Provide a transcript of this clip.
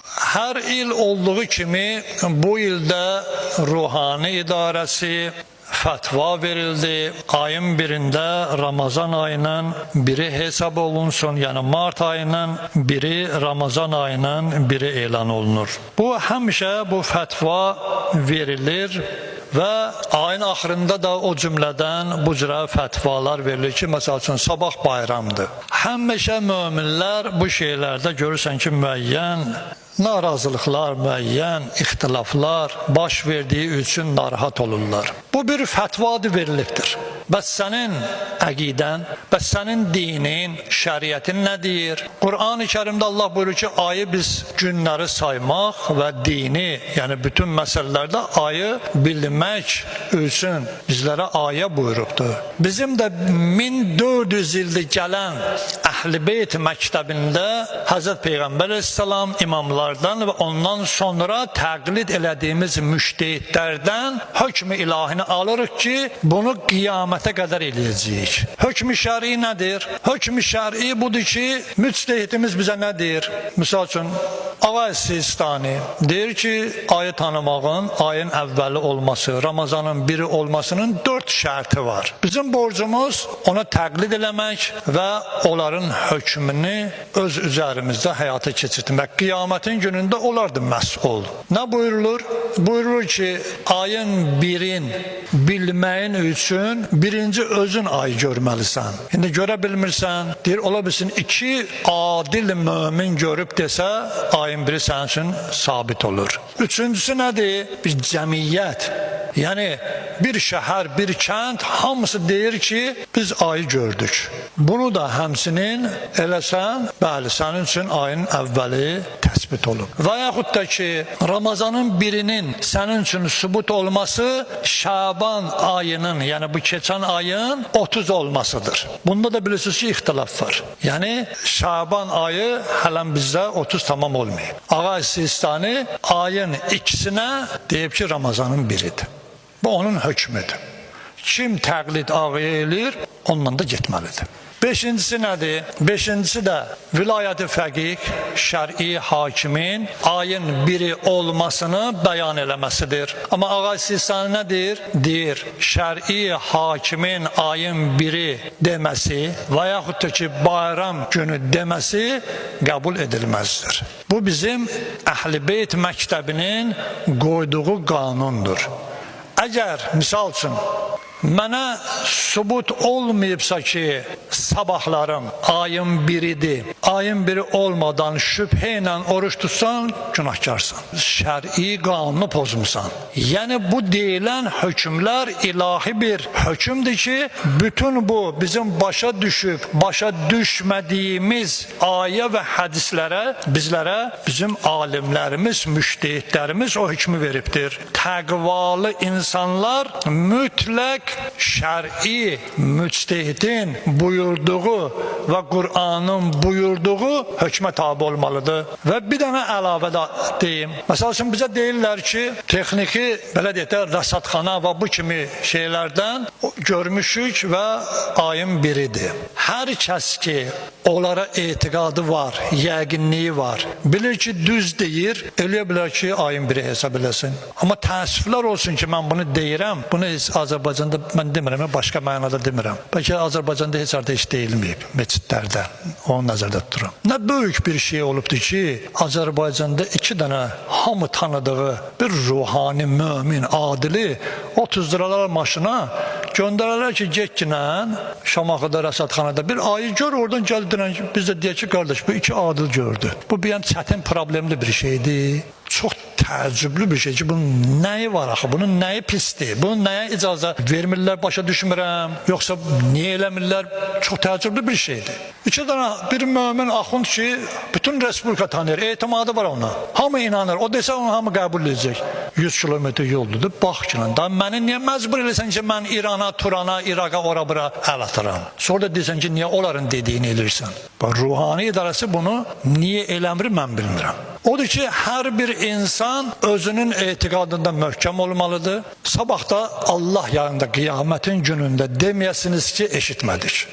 Her il olduğu kimi bu ilde ruhani idaresi fetva verildi. Ayın birinde Ramazan ayının biri hesap olunsun. Yani Mart ayının biri Ramazan ayının biri elan olunur. Bu hemşe bu fetva verilir ve ayın axırında da o cümleden bu cürə fetvalar verilir ki, mesela için sabah bayramdır. Hemşe müminler bu şeylerde görürsen ki müəyyən narazılıklar, müəyyən ixtilaflar baş verdiği için narahat olurlar. Bu bir fetvadır verilibdir. Bəs sənin əqidən, bəs sənin dinin, şəriətin nədir? Qur'an-ı Kərimdə Allah buyurur ki, ayı biz günləri saymaq və dini, yəni bütün məsələlərdə ayı bilmək üçün bizlərə ayə buyurubdur. Bizim də 1400 ildir gələn Əhl-i Beyt məktəbində Həzrət Peyğəmbər əleyhissalam imamlardan və ondan sonra təqlid elədiyimiz müştehidlərdən hökm-i ilahini alırıq ki, bunu qiyamətə qədər eləyəcəyik. Hökm-i şəri nədir? Hökm-i şəri budur ki, müctehidimiz bizə nədir? Misal üçün, Ağa Sistani deyir ki, ayı tanımağın ayın əvvəli olması, Ramazanın biri olmasının 4 şərti var. Bizim borcumuz ona təqlid eləmək və onların hökmünü öz üzərimizdə həyata keçirtmək. Qiyamətin günündə onlar da məsul. Nə buyurulur? Buyurulur ki, ayın birin bilməyin üçün birinci özün ayı görməlisən. İndi görə bilmirsən, deyir, ola bilsin 2 adil mömin görüb desə, ayın biri sənin üçün sabit olur. Üçüncüsü nədir? Bir cəmiyyət. Yəni bir şəhər, bir kənd hamısı deyir ki, biz ayı gördük. Bunu da həmsinin eləsən, bəli, sənin üçün ayın əvvəli təsbit olub. Və yaxud da ki, Ramazanın birinin sənin üçün sübut olması Şaban ayının, yəni bu keçən ayın 30 olmasıdır. Bunda da bilirsiniz ki, ixtilaf var. Yəni Şaban ayı hələn bizdə 30 tamam olmayıb. Ağa Sistani ayın ikisinə deyib ki, Ramazanın biridir. Bu onun hökmüdür. Kim təqlid ağaya eləyir, ondan da getməlidir. Beşincisi nədir? Beşincisi də vilayət-i fəqih, şər'i hakimin ayın biri olmasını bəyan eləməsidir. Amma Ağa Sistani nə deyir? Deyir, şər'i hakimin ayın biri deməsi və yaxud da ki, bayram günü deməsi qəbul edilməzdir. Bu bizim Əhl-i Beyt məktəbinin qoyduğu qanundur. Əgər, misal üçün, mənə sübut olmayıbsa ki, sabahlarım ayın biridir, ayın biri olmadan şübhə ilə oruç tutsan, günahkarsan. Şər'i qanunu pozmuşsan. Yəni bu deyilən hökmlər ilahi bir hökmdür ki, bütün bu bizim başa düşüb, başa düşmədiyimiz ayə və hədislərə, bizlərə bizim alimlərimiz, müştehidlərimiz o hökmü veribdir. Təqvalı insanlar mütləq şər'i müctehidin buyurduğu və Qur'anın buyurduğu hökmə tabi olmalıdır. Və bir dənə əlavə də deyim. Məsəl üçün bizə deyirlər ki, texniki, belə deyək də, rəsədxana və bu kimi şeylərdən görmüşük və ayın biridir. Hər kəs ki, onlara etiqadı var, yəqinliyi var, bilir ki, düz deyir, eləyə bilər ki, ayın biri hesab eləsin. Amma təəssüflər olsun ki, mən bunu deyirəm, bunu Azərbaycanda mən demirəm, başqa mənada demirəm. Bəlkə Azərbaycanda heç arada heç deyilməyib, meçidlərdə, onu nəzərdə tuturam. Nə böyük bir şey olubdur ki, Azərbaycanda 2 dənə hamı tanıdığı bir ruhani, mömin, adili 30 liralar maşına göndərərlər ki, getginən Şamaxıda, rəsədxanada bir ayı gör, oradan gəldirən ki, biz də deyək ki, qardaş, bu 2 adil gördü. Bu bir çətin, problemli bir şeydir. Çox təəccüblü bir şey ki, bunun nəyi var axı, bunun nəyi pisdir, bunun nəyə icazə vermirlər, başa düşmürəm, yoxsa niyə eləmirlər, çox təəccüblü bir şeydir. 2 dənə bir mömin axund ki, bütün respublika tanıyır, etimadı var ona, hamı inanır, o desə onu hamı qəbul edəcək. 100 kilometr yoldur, bax ki, da məni niyə məcbur eləsən ki, mən İrana, Turana, İraqa, ora-bura əl atıram. Sonra da deyirsən ki, niyə onların dediyini eləyirsən. Ruhani idarəsi bunu niyə eləmir, mən bilmirəm. Odur ki, hər bir insan özünün etiqadında möhkəm olmalıdır. Sabah da Allah yanında, qiyamətin günündə deməyəsiniz ki, eşitmədik.